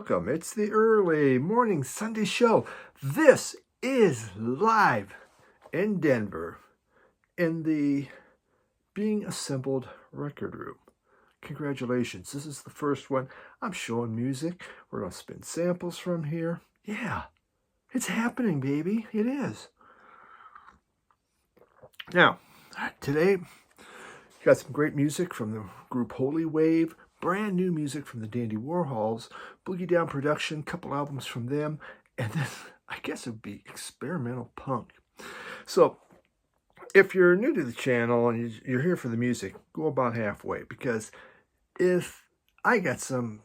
welcome. It's the early morning Sunday show. This is live in Denver in the Being Assembled record room. Congratulations. This is the first one. I'm showing music. We're going to spin samples from here. Yeah, it's happening, baby. It is. Now, today, got some great music from the group Holy Wave. Brand new music from the Dandy Warhols, Boogie Down production, couple albums from them, and then I guess it would be experimental punk. So if you're new to the channel and you're here for the music, go about halfway, because if I got some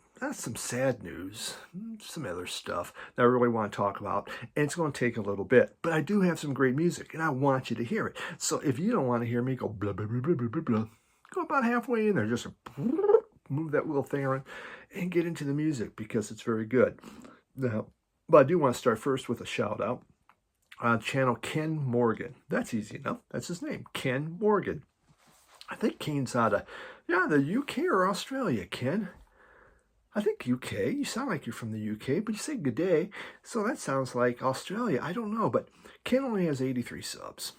sad news, some other stuff that I really want to talk about, and it's going to take a little bit, but I do have some great music and I want you to hear it. So if you don't want to hear me go blah, blah, blah, blah, blah, blah, blah, go about halfway in there, just move that little thing around and get into the music, because it's very good. Now, but I do want to start first with a shout out on channel Ken Morgan. That's easy enough. That's his name, Ken Morgan. I think Ken's out of the UK or Australia. Ken, I think UK. You sound like you're from the UK, but you say good day, so that sounds like Australia. I don't know, but Ken only has 83 subs.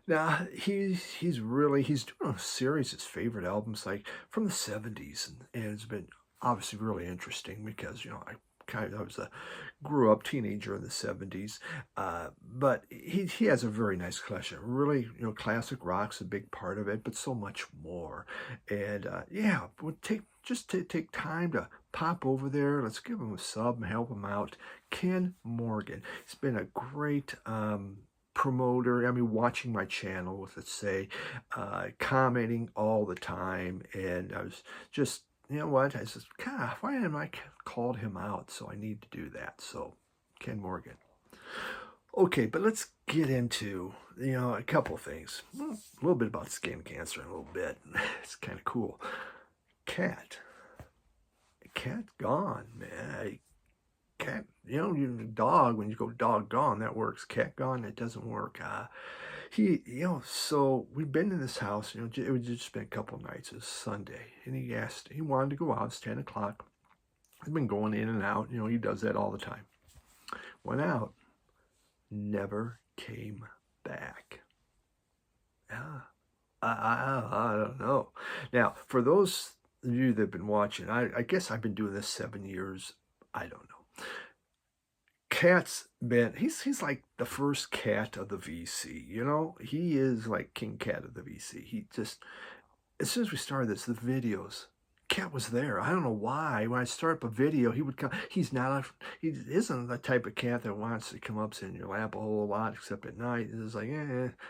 Now, he's doing a series of his favorite albums, like from the 70s, and it's been obviously really interesting because, I grew up teenager in the 70s, but he has a very nice collection. Really, classic rock's a big part of it, but so much more. And take time to pop over there. Let's give him a sub and help him out. Ken Morgan. He's been a great promoter. Watching my channel, let's say, commenting all the time, and I was just, I said, God, why haven't I called him out? So I need to do that. So, Ken Morgan. Okay, but let's get into, a couple of things. A little bit about skin cancer, a little bit. It's kind of cool. Cat gone, man. Cat, dog, when you go dog gone, that works. Cat gone, it doesn't work. So we've been in this house, it was just been a couple of nights. It was Sunday, and he wanted to go out. It's 10 o'clock. I've been going in and out. He does that all the time. Went out, never came back. I don't know. Now, for those of you that have been watching, I guess I've been doing this 7 years. I don't know. Cat's been, he's like the first cat of the VC, he is like King Cat of the VC. He just, as soon as we started this, the videos, Cat was there. I don't know why. When I start up a video, he would come. He isn't the type of cat that wants to come up, sit in your lap a whole lot, except at night. It's like,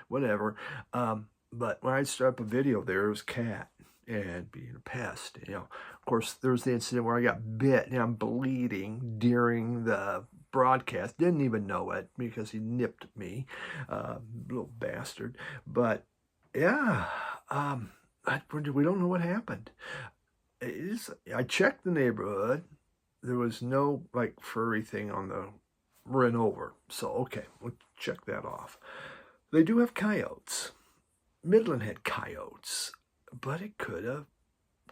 whatever. But when I start up a video, there was Cat. And being a pest, Of course, there was the incident where I got bit, and I'm bleeding during the broadcast. Didn't even know it because he nipped me, little bastard. But yeah, we don't know what happened. I checked the neighborhood. There was no furry thing on the run over. So okay, we'll check that off. They do have coyotes. Midland had coyotes. But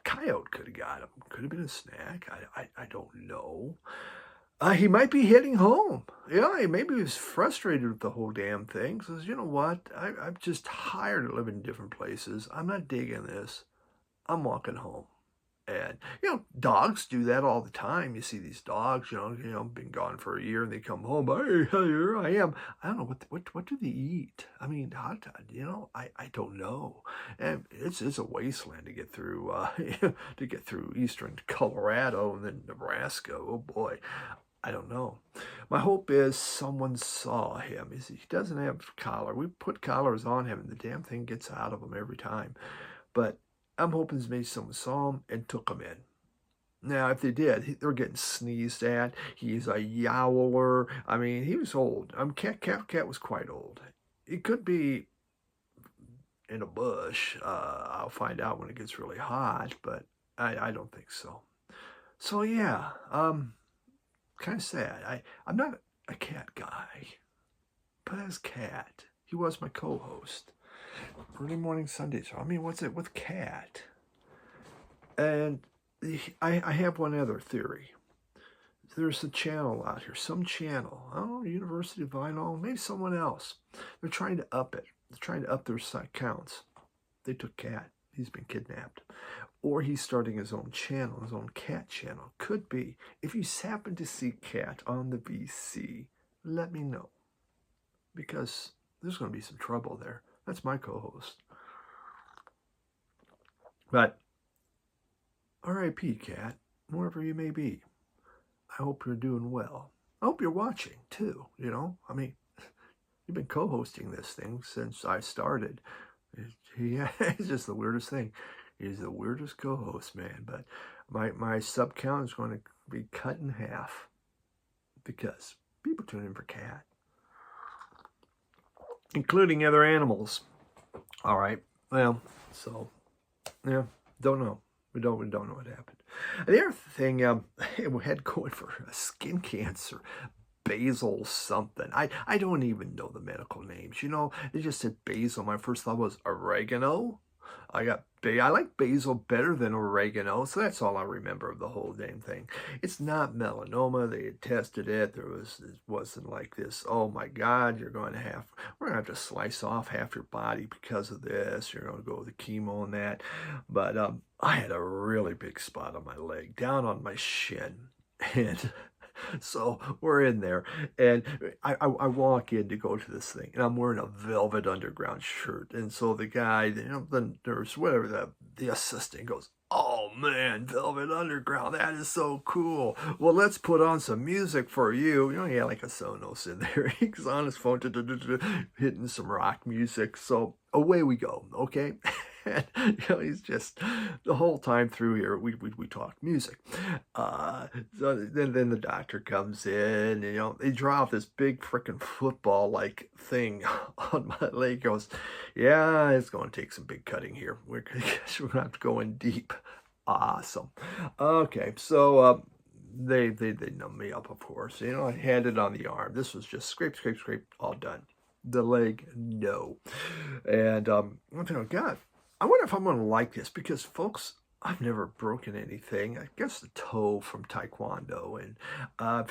coyote could have got him. Could have been a snack. I don't know. He might be heading home. Yeah, maybe he was frustrated with the whole damn thing. Says, you know what? I'm just tired of living in different places. I'm not digging this. I'm walking home. And, dogs do that all the time. You see these dogs, been gone for a year, and they come home. Hey, here I am. I don't know, what do they eat? I don't know. And it's a wasteland to get through, eastern Colorado and then Nebraska. Oh, boy. I don't know. My hope is someone saw him. He doesn't have a collar. We put collars on him, and the damn thing gets out of him every time. But I'm hoping maybe someone saw him and took him in. Now, if they did, they're getting sneezed at. He's a yowler. He was old. Cat was quite old. It could be in a bush. I'll find out when it gets really hot, but I don't think so. So, yeah, kind of sad. I'm not a cat guy, but as Cat, he was my co-host. Early morning Sunday. So, what's it with Cat? And I have one other theory. there's a channel out here, some channel, I don't know, University of Vinyl, maybe someone else. They're trying to up it. They're trying to up their counts. They took Cat. He's been kidnapped. Or he's starting his own channel, his own cat channel. Could be. If you happen to see Cat on the VC, let me know. Because there's going to be some trouble there. That's my co-host. But, R.I.P. Cat, wherever you may be. I hope you're doing well. I hope you're watching, too, you know? I mean, you've been co-hosting this thing since I started. It's just the weirdest thing. He's the weirdest co-host, man. But my sub count is going to be cut in half because people tune in for Cat, including other animals. All right. Well, so yeah, don't know. We don't know what happened. The other thing, we had going for skin cancer. Basil something. I don't even know the medical names. You know, they just said basil. My first thought was oregano. I like basil better than oregano, so that's all I remember of the whole damn thing. It's not melanoma. They had tested it. It wasn't like this. Oh my God, we're gonna have to slice off half your body because of this. You're gonna go with the chemo and that. But I had a really big spot on my leg, down on my shin, and so we're in there, and I walk in to go to this thing, and I'm wearing a Velvet Underground shirt, and so the guy, you know, the nurse, whatever, the assistant goes, "Oh man, Velvet Underground, that is so cool. Well, let's put on some music for you." You know, he had like a Sonos in there. He's on his phone, hitting some rock music. So away we go. Okay. And, you know, he's just the whole time through here. We talk music. So then the doctor comes in. And, you know, they draw out this big freaking football like thing on my leg. Goes, yeah, it's going to take some big cutting here. We're going to have to go in deep. Awesome. Okay, so they numb me up, of course. You know, I had it on the arm. This was just scrape, all done. The leg, no. And I'm thinking, God, I wonder if I'm going to like this because, folks, I've never broken anything. I guess the toe from Taekwondo, and I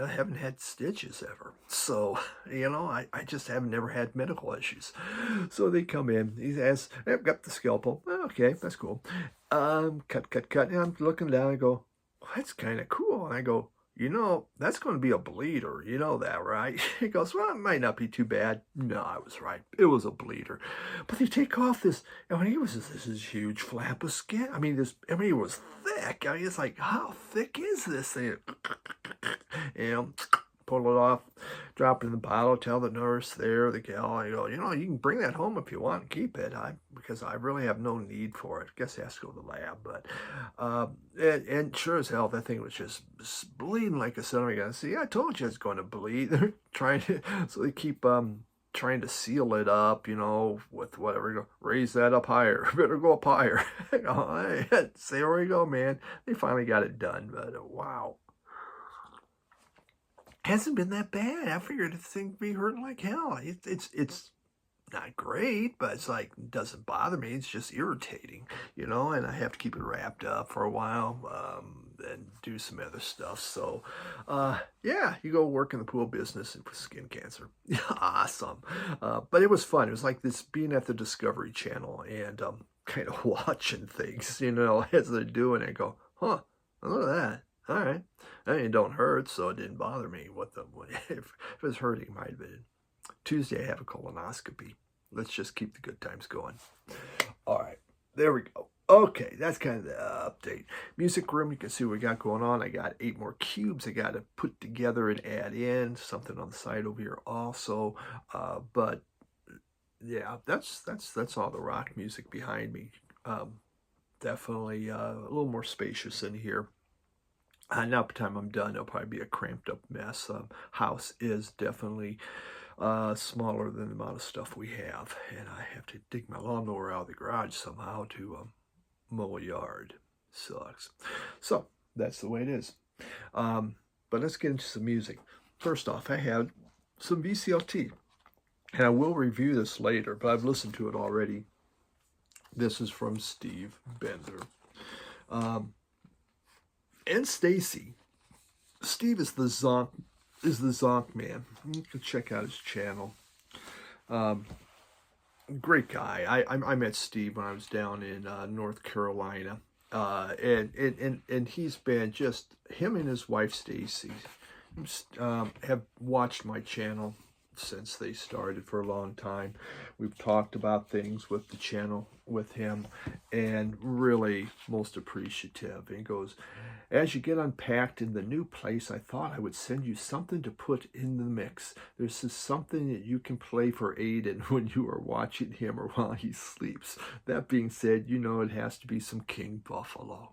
haven't had stitches ever. So, you know, I just never had medical issues. So they come in. He asks, I've got the scalpel. Okay, that's cool. Cut. And I'm looking down. I go, well, that's kind of cool. And I go, you know, that's going to be a bleeder. You know that, right? He goes, well, it might not be too bad. No, I was right. It was a bleeder. But they take off this, I mean, it was this huge flap of skin. I mean, it was thick. I mean, it's like, how thick is this thing? You know, pull it off, drop it in the bottle, tell the nurse there, the gal, I go, you know, you can bring that home if you want and keep it. Because I really have no need for it. I guess it has to go to the lab. But, and sure as hell, that thing was just bleeding like a son of a gun. See, I told you it's going to bleed. They're trying to, so they keep, trying to seal it up, you know, with whatever. Go, raise that up higher. Better go up higher. Oh, so there we go, man. They finally got it done. But, wow. Hasn't been that bad. I figured this thing would be hurting like hell. It's not great, but it's like, it doesn't bother me. It's just irritating, you know, and I have to keep it wrapped up for a while, and do some other stuff. So, yeah, you go work in the pool business with skin cancer. Awesome. But it was fun. It was like this being at the Discovery Channel and, kind of watching things, you know, as they're doing it. Go, huh, look at that. All right. I mean, it don't hurt, so it didn't bother me. If it was hurting, it might have been. Tuesday, I have a colonoscopy. Let's just keep the good times going. All right. There we go. Okay, that's kind of the update. Music room, you can see what we got going on. I got 8 more cubes I got to put together and add in. Something on the side over here also. But, yeah, that's all the rock music behind me. Definitely a little more spacious in here. Now, by the time I'm done, it'll probably be a cramped up mess. House is definitely smaller than the amount of stuff we have. And I have to dig my lawnmower out of the garage somehow to mow a yard. Sucks. So, that's the way it is. But let's get into some music. First off, I have some VCLT. And I will review this later, but I've listened to it already. This is from Steve Bender. And Stacy. Steve is the Zonkman. You can check out his channel. Um, Great guy. I met Steve when I was down in North Carolina, and he's been just him and his wife Stacy have watched my channel since they started for a long time. We've talked about things with the channel with him, and really most appreciative. And he goes, as you get unpacked in the new place, I thought I would send you something to put in the mix. There's just something that you can play for Aiden when you are watching him or while he sleeps. That being said, you know it has to be some King Buffalo.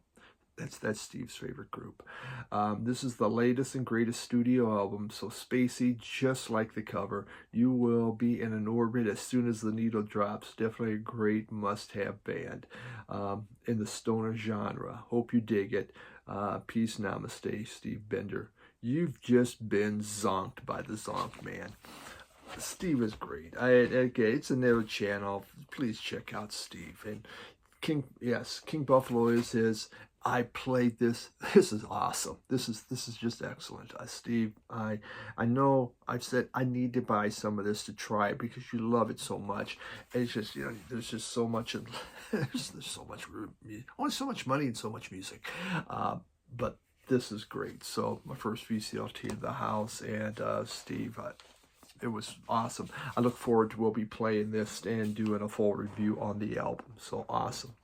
That's Steve's favorite group. This is the latest and greatest studio album, so spacey, just like the cover. You will be in an orbit as soon as the needle drops. Definitely a great must-have band in the stoner genre. Hope you dig it. Peace, namaste, Steve Bender. You've just been zonked by the Zonkman. Steve is great. Okay, it's another channel. Please check out Steve. And King Buffalo is his. I played this. This is awesome. This is just excellent. Steve, I know I've said I need to buy some of this to try it because you love it so much. And it's just, there's just so much there's so much only so much money and so much music. But this is great. So my first VCLT in the house, and Steve, it was awesome. I look forward to we'll be playing this and doing a full review on the album. So awesome.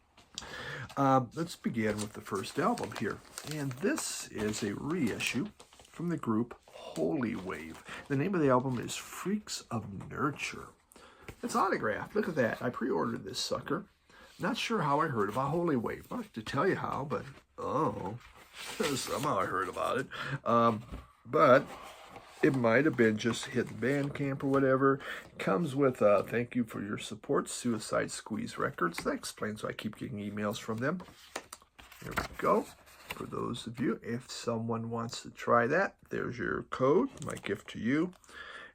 Let's begin with the first album here. And this is a reissue from the group Holy Wave. The name of the album is Freaks of Nurture. It's autographed. Look at that. I pre-ordered this sucker. Not sure how I heard about Holy Wave. I'll have to tell you how, but somehow I heard about it. But it might have been just hitting Bandcamp or whatever. Comes with thank you for your support, Suicide Squeeze Records. That explains why I keep getting emails from them. There we go. For those of you, if someone wants to try that, there's your code, my gift to you.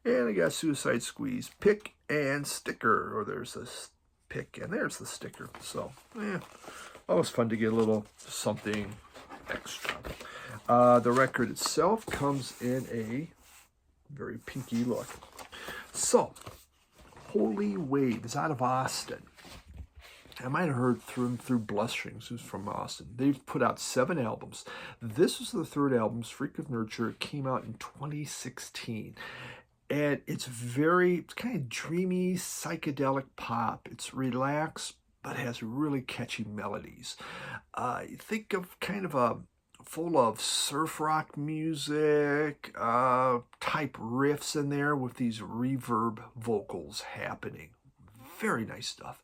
And I got Suicide Squeeze pick and sticker, or there's a pick and there's the sticker. So, always fun to get a little something extra. The record itself comes in a very pinky look. So, Holy Wave is out of Austin. I might have heard through Blesstrings, who's from Austin. They've put out 7 albums. This was the 3rd album, Freak of Nurture. It came out in 2016. And it's kind of dreamy, psychedelic pop. It's relaxed, but has really catchy melodies. You think of kind of a full of surf rock music type riffs in there with these reverb vocals happening. Very nice stuff.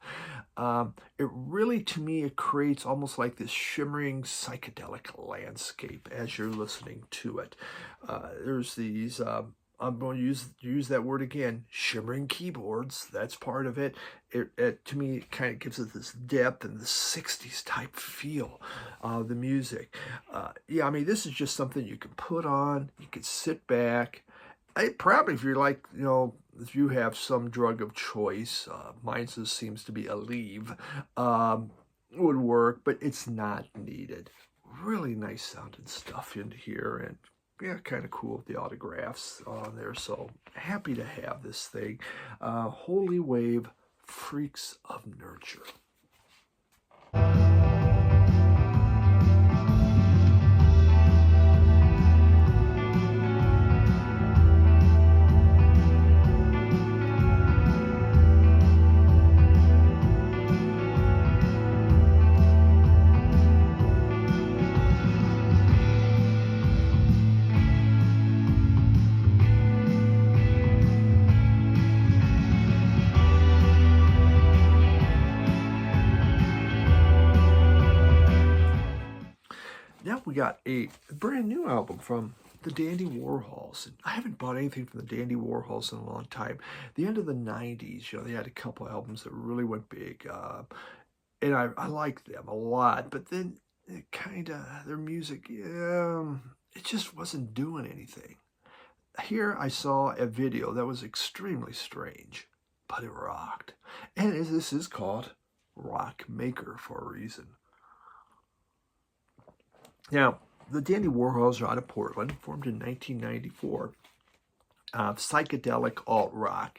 It really, to me, it creates almost like this shimmering psychedelic landscape as you're listening to it. There's these I'm going to use that word again, shimmering keyboards. That's part of it. It to me, it kind of gives it this depth and the 60s type feel of the music. Yeah, I mean, this is just something you can put on. You can sit back. Probably if you're like, if you have some drug of choice, mine seems to be a leave, would work, but it's not needed. Really nice sounding stuff in here, and yeah, kind of cool with the autographs on there. So happy to have this thing. Holy Wave, Freaks of Nurture. Now we got a brand new album from the Dandy Warhols. And I haven't bought anything from the Dandy Warhols in a long time. The end of the 90s, they had a couple albums that really went big. And I liked them a lot. But then it their music, it just wasn't doing anything. Here I saw a video that was extremely strange, but it rocked. And this is called Rock Maker for a reason. Now, the Dandy Warhols are out of Portland, formed in 1994. Psychedelic alt rock.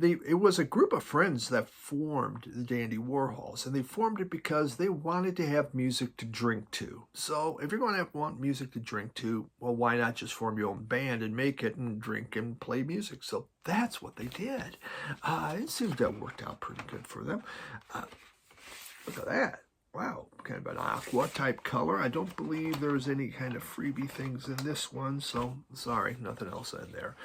It was a group of friends that formed the Dandy Warhols, and they formed it because they wanted to have music to drink to. So if you're going to want music to drink to, well, why not just form your own band and make it and drink and play music? So that's what they did. It seems that worked out pretty good for them. Look at that. Wow, kind of an aqua type color. I don't believe there's any kind of freebie things in this one, so sorry, nothing else in there.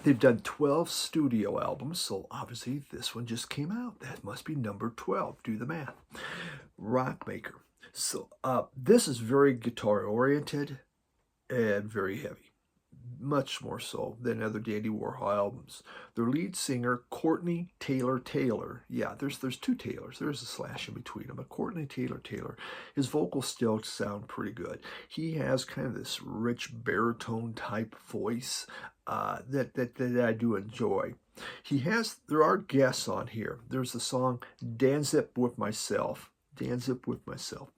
They've done 12 studio albums, so obviously this one just came out. That must be number 12. Do the math. Rockmaker. So this is very guitar oriented and very heavy. Much more so than other Dandy Warhol albums. Their lead singer, Courtney Taylor. Yeah, there's two Taylors. There's a slash in between them. But Courtney Taylor. His vocals still sound pretty good. He has kind of this rich baritone type voice that I do enjoy. There are guests on here. There's the song Dance It With Myself.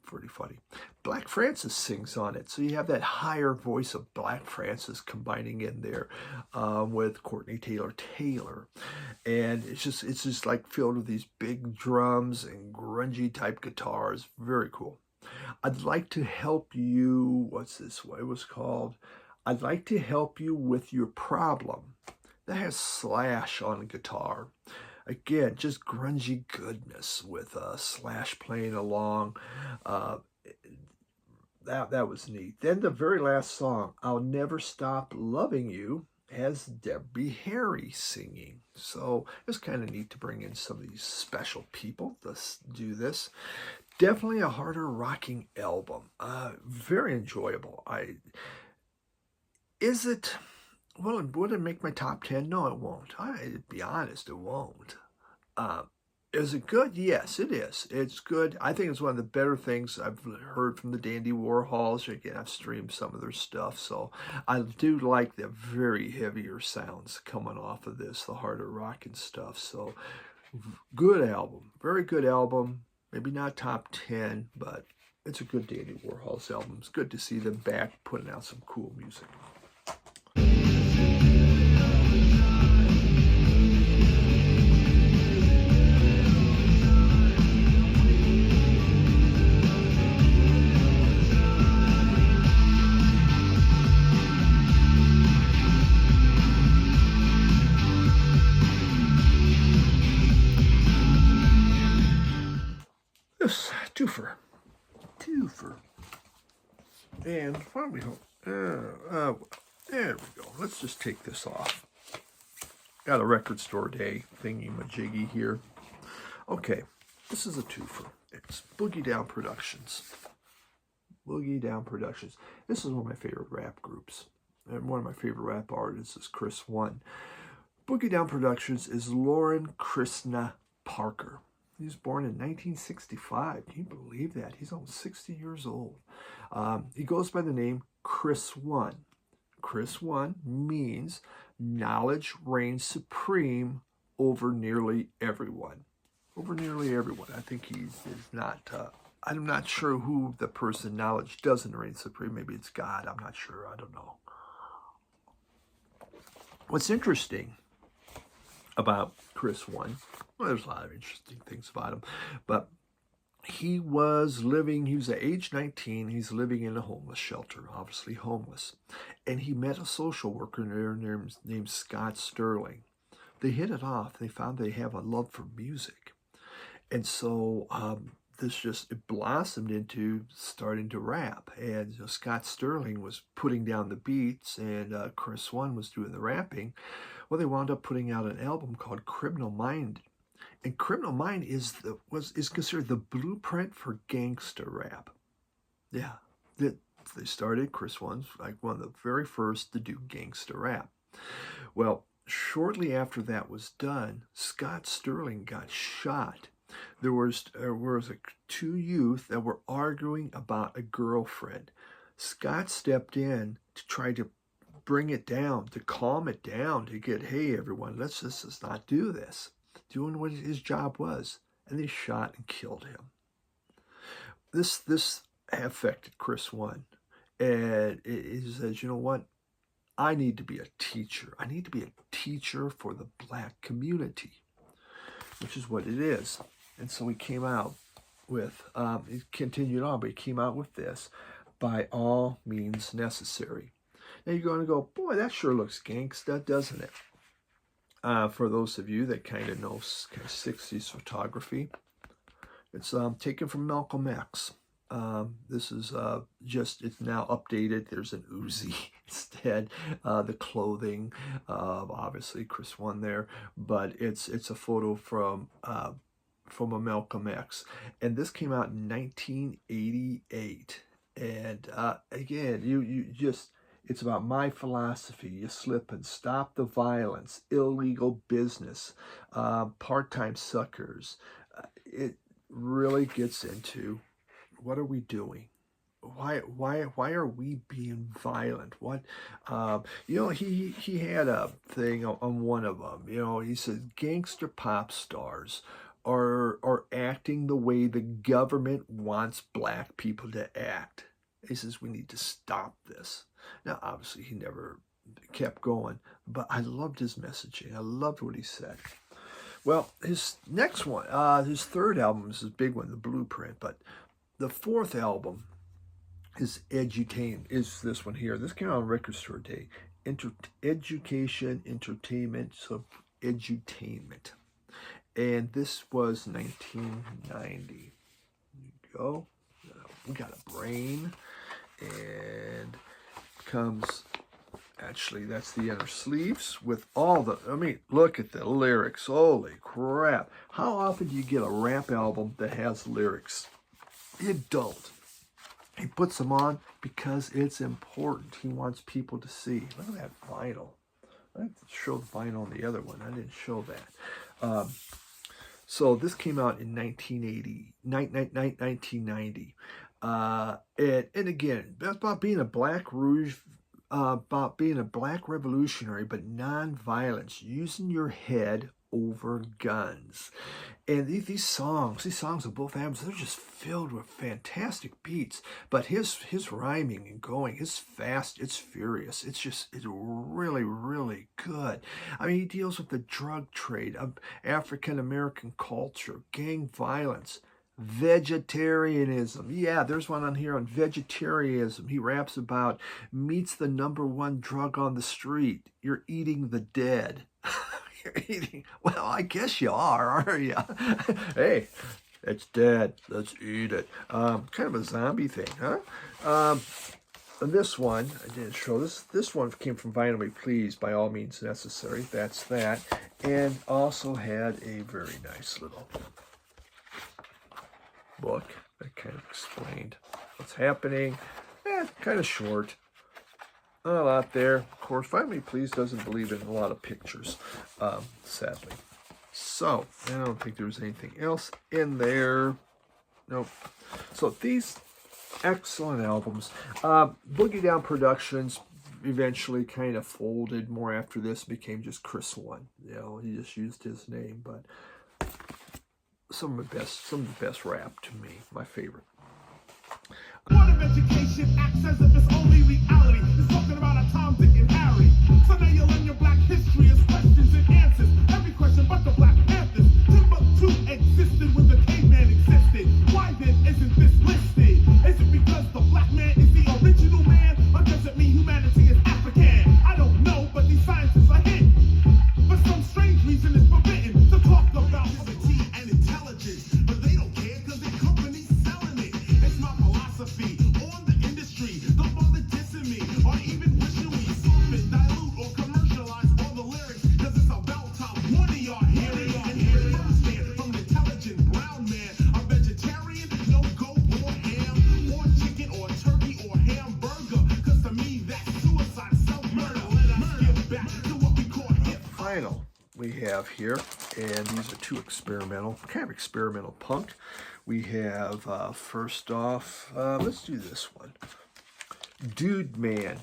Pretty funny. Black Francis sings on it, so you have that higher voice of Black Francis combining in there with Courtney Taylor, and it's just like filled with these big drums and grungy type guitars. Very cool. I'd like to help you. What's this? What it was called? I'd like to help you with your problem. That has Slash on the guitar. Again, just grungy goodness with Slash playing along. That was neat. Then the very last song, I'll Never Stop Loving You, has Debbie Harry singing. So it's kind of neat to bring in some of these special people to do this. Definitely a harder rocking album. Very enjoyable. Would it make my top 10? No, it won't. To be honest, it won't. Is it good? Yes, it is. It's good. I think it's one of the better things I've heard from the Dandy Warhols. Again, I've streamed some of their stuff, so I do like the very heavier sounds coming off of this, the harder rock and stuff. So, good album. Very good album. Maybe not top 10, but it's a good Dandy Warhols album. It's good to see them back putting out some cool music. Twofer. And why don't we there we go. Let's just take this off. Got a record store day thingy-majiggy here. Okay, this is a twofer. It's Boogie Down Productions. This is one of my favorite rap groups. And one of my favorite rap artists is Chris One. Boogie Down Productions is Lauren Krishna Parker. He was born in 1965. Can you believe that? He's almost 60 years old. He goes by the name Chris One. Chris One means knowledge reigns supreme over nearly everyone. I think he is not, I'm not sure who the person knowledge doesn't reign supreme. Maybe it's God. I'm not sure. I don't know. What's interesting about Chris One, well, there's a lot of interesting things about him, but he was at age 19, he's living in a homeless shelter, obviously homeless, and he met a social worker there named Scott Sterling. They hit it off. They found they have a love for music, and so it blossomed into starting to rap, and Scott Sterling was putting down the beats, and Chris One was doing the rapping. Well, they wound up putting out an album called Criminal Mind, and Criminal Mind is considered the blueprint for gangster rap. Yeah, they started. Chris One's like one of the very first to do gangster rap. Well, shortly after that was done, Scott Sterling got shot. There was two youth that were arguing about a girlfriend. Scott stepped in to try to bring it down, to calm it down, to get, hey, everyone, let's just not do this. Doing what his job was. And they shot and killed him. This affected Chris one. And he says, you know what? I need to be a teacher. I need to be a teacher for the black community, which is what it is. And so he came out with, he continued on, but he came out with this, by all means necessary. Now you're going to go, boy, that sure looks gangsta, doesn't it? For those of you that kind of know kind of 60s photography, it's taken from Malcolm X. This is it's now updated. There's an Uzi instead. The clothing, obviously Chris one there, but it's a photo from a Malcolm X, and this came out in 1988. And again, you just, it's about my philosophy. You slip and stop the violence, illegal business, part-time suckers. It really gets into, what are we doing? Why are we being violent? What, you know, he had a thing on one of them. You know, he said gangster pop stars are acting the way the government wants black people to act. He says we need to stop this. Now, obviously, he never kept going, but I loved his messaging. I loved what he said. Well, his next one, his third album is his big one, The Blueprint, but the fourth album is this one here. This came out on Record Store Day. Education, Entertainment, so edutainment. And this was 1990. There you go. We got a brain. And comes, actually, that's the inner sleeves with all the, I mean, look at the lyrics. Holy crap. How often do you get a rap album that has lyrics? You don't. He puts them on because it's important. He wants people to see. Look at that vinyl. I showed the vinyl on the other one. I didn't show that. So this came out in 1990. And again, that's about being a black revolutionary, but non-violence, using your head over guns. And these songs of both albums, they're just filled with fantastic beats. But his rhyming and going, it's fast, it's furious. It's really, really good. I mean, he deals with the drug trade, of African American culture, gang violence, vegetarianism. Yeah, there's one on here on vegetarianism. He raps about meat's the #1 drug on the street. You're eating the dead. You're eating, well, I guess you are, aren't you? Hey, it's dead. Let's eat it. Kind of a zombie thing, huh? And this one, I didn't show this. This one came from Vinyl Me Please, By All Means Necessary. That's that. And also had a very nice little book that kind of explained what's happening. Kind of short. Not a lot there. Of course, Vinyl Me Please doesn't believe in a lot of pictures, sadly. So, I don't think there was anything else in there. Nope. So, these excellent albums. Boogie Down Productions eventually kind of folded more after this, became just Chris one. You know, he just used his name, but some of the best rap to me, my favorite. Board of Education acts as if it's only reality. It's talking about a Tom, Dick, and Harry. So now you learn your black history as questions and answers. Every question but the Black Panthers. Timbuktu existed when the caveman existed. Why then isn't this listed? Is it because the black man is the original man? Or does it mean humanity is African? I don't know, but these sciences are hidden. For some strange reason it's forbidden to talk about ability and intelligence. But they don't care because their company's selling it. It's my philosophy on the industry. Don't bother dissing me or even wishing we soften, dilute, or commercialize all the lyrics. Because it's about time one of y'all hearing and hearing firsthand from an intelligent brown man. A vegetarian, no goat or ham, or chicken or turkey or hamburger. Because to me that's suicide, self-murder. Let us get back to what we call hip. Final we have here, and these are two experimental, kind of experimental punk. We have, first off, let's do this one. Dude Man,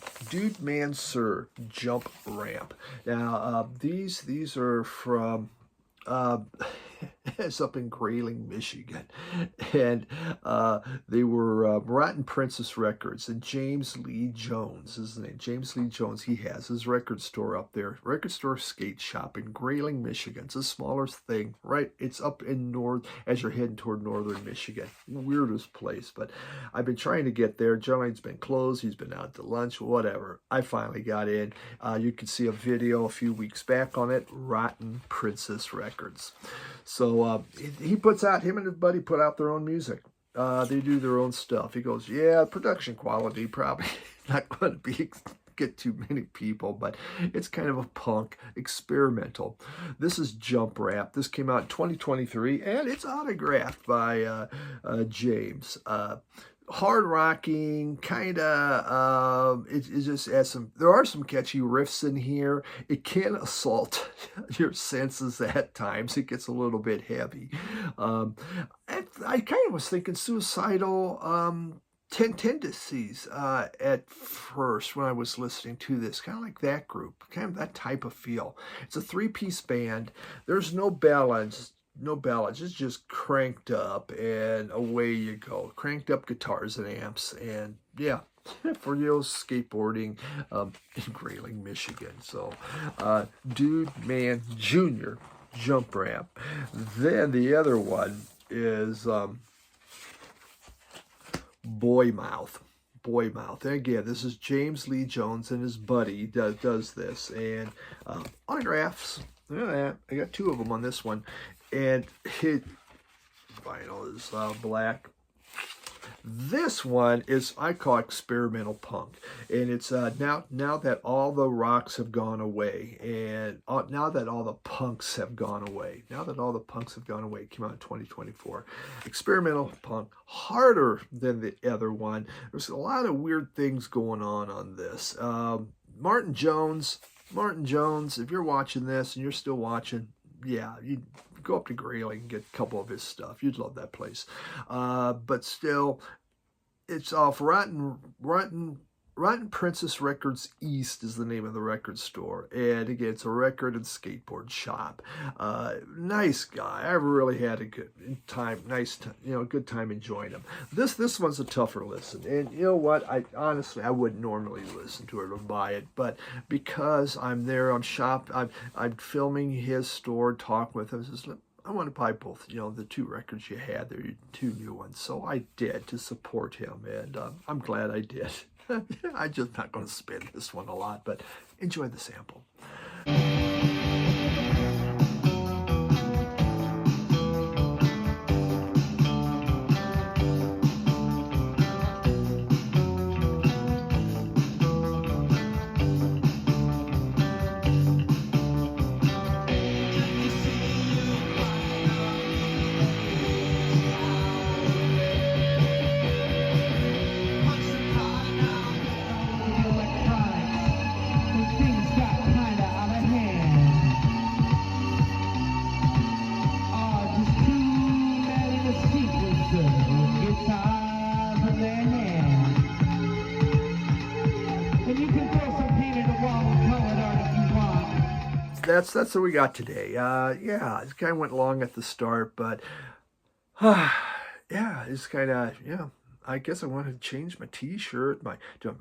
Sir, Jump Ramp. Now, these are from, It's up in Grayling, Michigan. And they were Rotten Princess Records. And James Lee Jones is his name. James Lee Jones, he has his record store up there. Record store skate shop in Grayling, Michigan. It's the smallest thing, right? It's up in as you're heading toward northern Michigan. Weirdest place. But I've been trying to get there. Johnny's been closed. He's been out to lunch, whatever. I finally got in. You can see a video a few weeks back on it. Rotten Princess Records. So he puts out, him and his buddy put out their own music. They do their own stuff. He goes, yeah, production quality probably not going to get too many people, but it's kind of a punk experimental. This is Jump Rap. This came out in 2023, and it's autographed by James. Hard rocking, kind of, it just has there are some catchy riffs in here. It can assault your senses at times. It gets a little bit heavy. I kind of was thinking suicidal tendencies at first when I was listening to this, kind of like that group, kind of that type of feel. It's a 3-piece band. There's no ballads. No ballads, it's just cranked up and away you go. Cranked up guitars and amps, and yeah, for skateboarding in Grayling, Michigan. So, Dude Man Jr. Jump Rap. Then the other one is Boy Mouth. Boy Mouth. And again, this is James Lee Jones and his buddy does this, and autographs. Look at that. I got 2 of them on this one. And his vinyl is black. This one is, I call experimental punk, and it's now that all the rocks have gone away, and now that all the punks have gone away, it came out in 2024. Experimental punk, harder than the other one. There's a lot of weird things going on this. Martin Jones, if you're watching this and you're still watching, yeah, you go up to Grayling and get a couple of his stuff. You'd love that place. But still, it's off Rotten Princess Records East is the name of the record store. And again, it's a record and skateboard shop. Nice guy. I really had a good time, good time enjoying him. This one's a tougher listen. And you know what? I wouldn't normally listen to it or buy it, but because I'm there, I'm filming his store, talk with him. I want to buy both, the 2 records you had there, 2 new ones. So I did to support him, and I'm glad I did. I'm just not going to spin this one a lot, but enjoy the sample. That's what we got today. Yeah, it kind of went long at the start, but yeah, it's kind of, I guess I want to change my t-shirt, my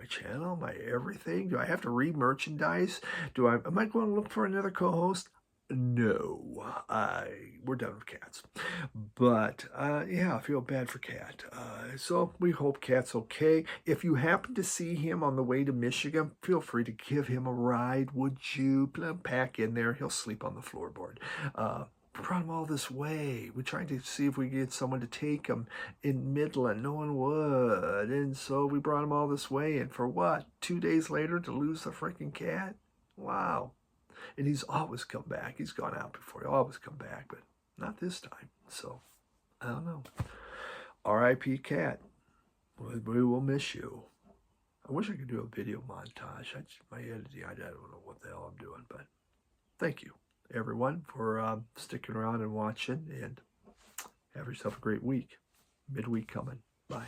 channel, my everything. Do I have to re-merchandise? Am I going to look for another co-host? No, we're done with Cats. But, yeah, I feel bad for Cat. So we hope Cat's okay. If you happen to see him on the way to Michigan, feel free to give him a ride, would you? Let him pack in there. He'll sleep on the floorboard. We brought him all this way. We're trying to see if we could get someone to take him in Midland. No one would. And so we brought him all this way. And for what? 2 days later to lose the freaking cat? Wow. And he's always come back. He's gone out before. He'll always come back, but not this time. So, I don't know. R.I.P. Cat. We will miss you. I wish I could do a video montage. My editing, I don't know what the hell I'm doing, but thank you, everyone, for sticking around and watching, and have yourself a great week. Midweek coming. Bye.